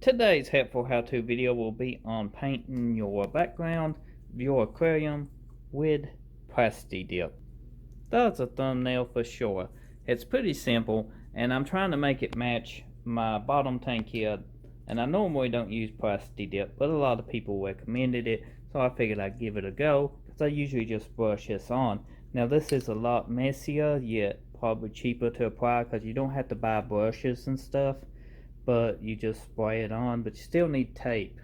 Today's helpful how-to video will be on painting your background of your aquarium with Plasti Dip. That's a thumbnail for sure. It's pretty simple, and I'm trying to make it match my bottom tank here. And I normally don't use Plasti Dip, but a lot of people recommended it, so I figured I'd give it a go, because I usually just brush this on. Now this is a lot messier, yet probably cheaper to apply, because you don't have to buy brushes and stuff, but you just spray it on. But you still need tape,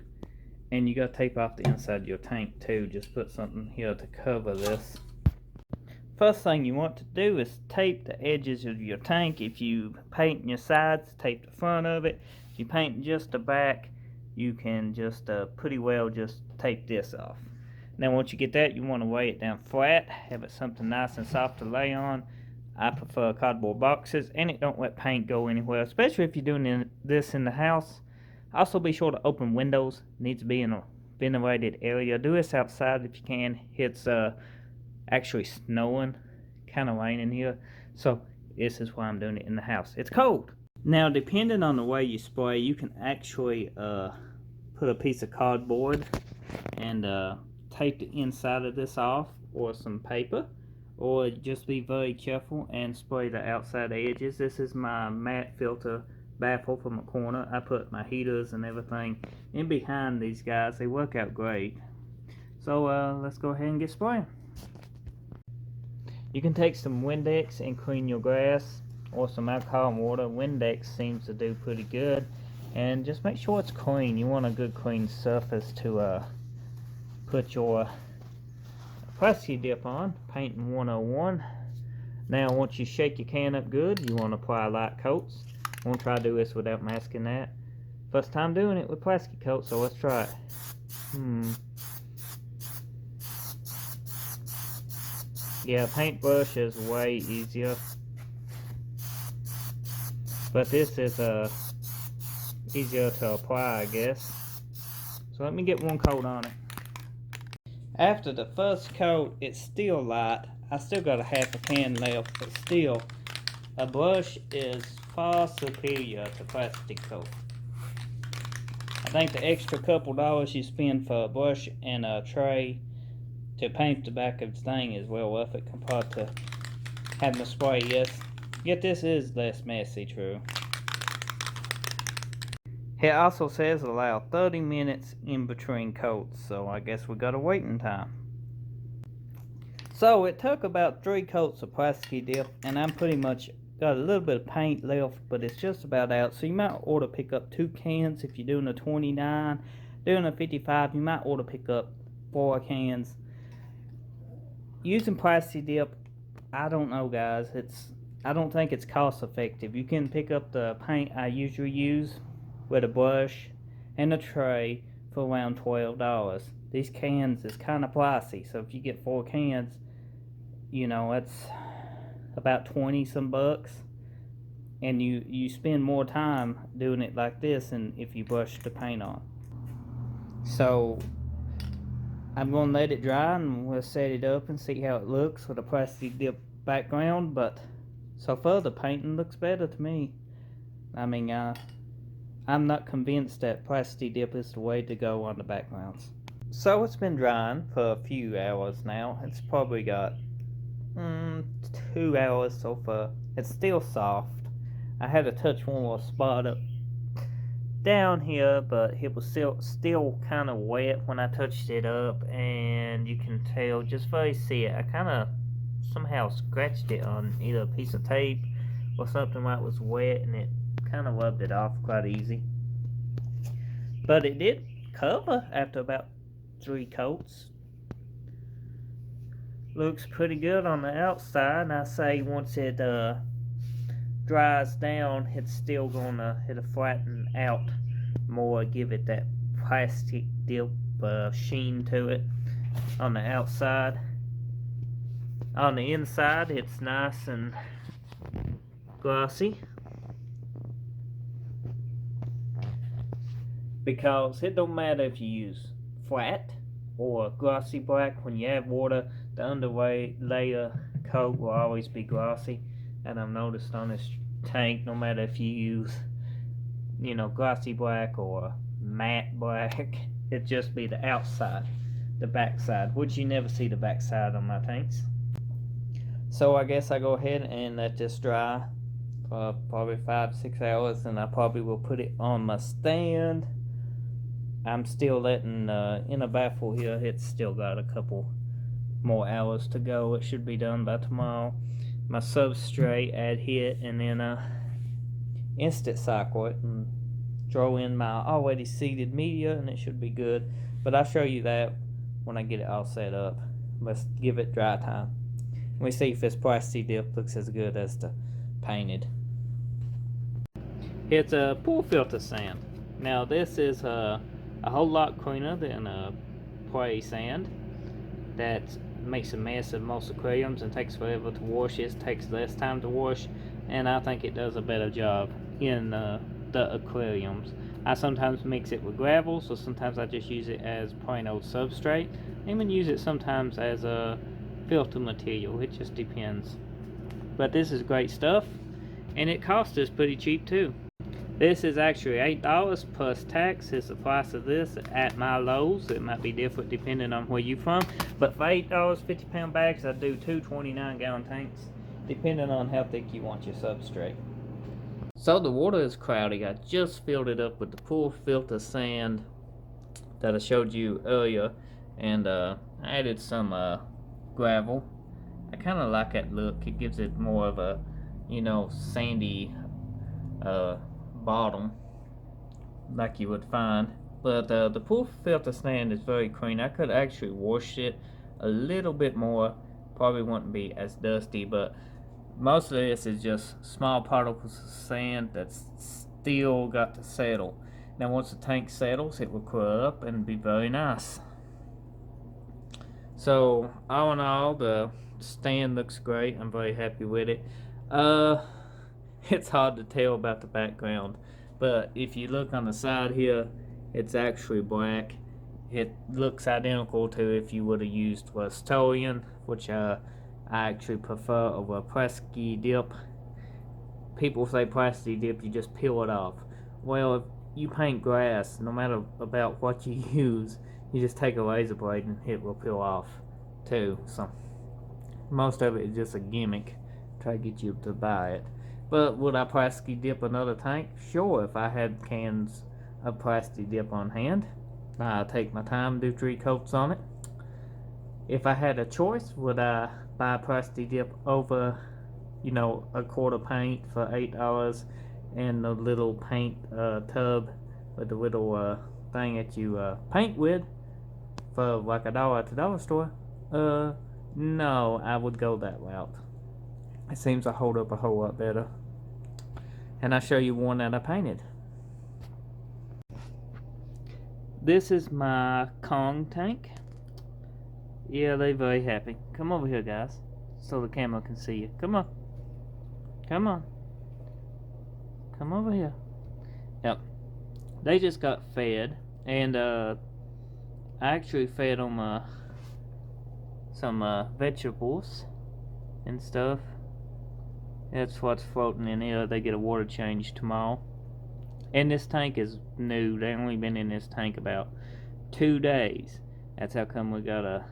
and you got to tape off the inside of your tank too. Just put something here to cover this. First thing you want to do is tape the edges of your tank. If you paint your sides, tape the front of it. If you paint just the back, you can just pretty well just tape this off. Now once you get that, you want to lay it down flat, have it something nice and soft to lay on. I prefer cardboard boxes, and it don't let paint go anywhere, especially if you're doing this in the house. Also be sure to open windows. It needs to be in a ventilated area. Do this outside if you can. It's actually snowing, kind of raining here, so this is why I'm doing it in the house. It's cold. Now depending on the way you spray, you can actually put a piece of cardboard and tape the inside of this off, or some paper, or just be very careful and spray the outside edges. This is my matte filter baffle from the corner. I put my heaters and everything in behind these guys. They work out great. So let's go ahead and get spraying. You can take some Windex and clean your grass, or some alcohol and water. Windex seems to do pretty good, and just make sure it's clean. You want a good clean surface to put your Plasti Dip on. Painting 101. Now once you shake your can up good, you want to apply light coats. I won't try to do this without masking that. First time doing it with plastic coat, so let's try it. Yeah, paintbrush is way easier, but this is easier to apply, I guess. So let me get one coat on it. After the first coat, it's still light. I still got a half a can left, but still, a brush is far superior to plastic coat. I think the extra couple dollars you spend for a brush and a tray to paint the back of the thing is well worth it compared to having to spray. Yet this is less messy, true. It also says allow 30 minutes in between coats, so I guess we got a waiting time. So it took about 3 coats of Plasti Dip, and I'm pretty much got a little bit of paint left, but it's just about out. So you might ought to pick up 2 cans if you're doing a 29. Doing a 55, you might ought to pick up 4 cans. Using Plasti Dip, I don't know, guys. I don't think it's cost effective. You can pick up the paint I usually use with a brush and a tray for around $12. These cans is kind of pricey, so if you get 4 cans, you know, that's about 20 some bucks, and you spend more time doing it like this than if you brush the paint on. So I'm going to let it dry, and we'll set it up and see how it looks with a Plasti Dip background. But so far the painting looks better to me. I mean, I'm not convinced that Plasti Dip is the way to go on the backgrounds. So it's been drying for a few hours now. It's probably got 2 hours so far. It's still soft. I had to touch one little spot up down here, but it was still kind of wet when I touched it up, and you can tell just before you see it, I kind of somehow scratched it on either a piece of tape or something that was wet, and it kind of rubbed it off quite easy. But it did cover after about 3 coats. Looks pretty good on the outside, and I say once it dries down, it's still gonna flatten out more, give it that Plasti Dip sheen to it on the outside. On the inside, it's nice and glossy, because it don't matter if you use flat or glossy black. When you add water, the underlayer coat will always be glossy. And I've noticed on this tank, no matter if you use you know, glossy black or matte black. It'd just be the outside, the backside, which you never see the backside on my tanks. So I guess I go ahead and let this dry for probably 5-6 hours, and I probably will put it on my stand. I'm still letting in a baffle here, it's still got a couple more hours to go. It should be done by tomorrow. My substrate, add hit, and then instant cycle it and throw in my already seeded media, and it should be good. But I'll show you that when I get it all set up. Let's give it dry time. We see if this Plasti Dip looks as good as the painted. It's a pool filter sand. Now this is a whole lot cleaner than a clay sand that makes a mess of most aquariums and takes forever to wash. It takes less time to wash, and I think it does a better job in the aquariums. I sometimes mix it with gravel, so sometimes I just use it as plain old substrate. I even use it sometimes as a filter material. It just depends. But this is great stuff, and it costs us pretty cheap too. This is actually $8 plus tax is the price of this at my Lowe's. It might be different depending on where you're from, but for $8, 50-pound bags, I do 2 29-gallon tanks, depending on how thick you want your substrate. So the water is cloudy. I just filled it up with the pool filter sand that I showed you earlier, and I added some gravel. I kind of like that look. It gives it more of a, you know, sandy bottom like you would find. But the pool filter sand is very clean. I could actually wash it a little bit more. Probably wouldn't be as dusty, but most of this is just small particles of sand that's still got to settle. Now once the tank settles, it will clear up and be very nice. So all in all, the stand looks great. I'm very happy with it. It's hard to tell about the background, but if you look on the side here, it's actually black. It looks identical to if you would have used Aquarium, which I actually prefer over Plasti Dip. People say Plasti Dip, you just peel it off. Well, if you paint grass, no matter about what you use, you just take a razor blade and it will peel off too. So most of it is just a gimmick, try to get you to buy it. But would I Plasti Dip another tank? Sure, if I had cans of Plasti Dip on hand. I'll take my time, do 3 coats on it. If I had a choice, would I buy Plasti Dip over, you know, a quart of paint for $8 and the little paint tub with the little thing that you paint with for like $1 at the dollar store? No, I would go that route. It seems to hold up a whole lot better. And I'll show you one that I painted. This is my Kong tank. Yeah, they're very happy. Come over here, guys, so the camera can see you. Come on. Come on. Come over here. Yep. They just got fed, and I actually fed them some vegetables and stuff. That's what's floating in here. They get a water change tomorrow. And this tank is new. They only been in this tank about 2 days. That's how come we got a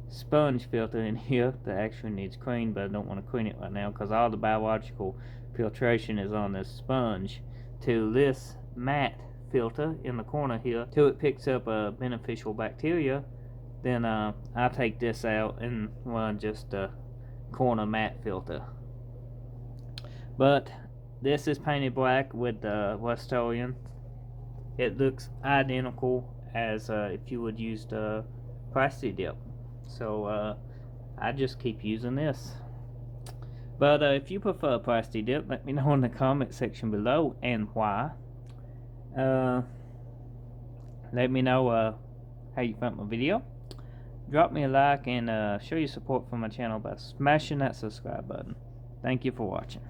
sponge filter in here that actually needs cleaned, but I don't want to clean it right now because all the biological filtration is on this sponge to this matte filter in the corner here till it picks up beneficial bacteria. Then I take this out and run just a corner matte filter. But this is painted black with Aquarium. It looks identical as if you would use the Plasti Dip. So I just keep using this. But if you prefer Plasti Dip, let me know in the comment section below and why. Let me know how you found my video. Drop me a like and show your support for my channel by smashing that subscribe button. Thank you for watching.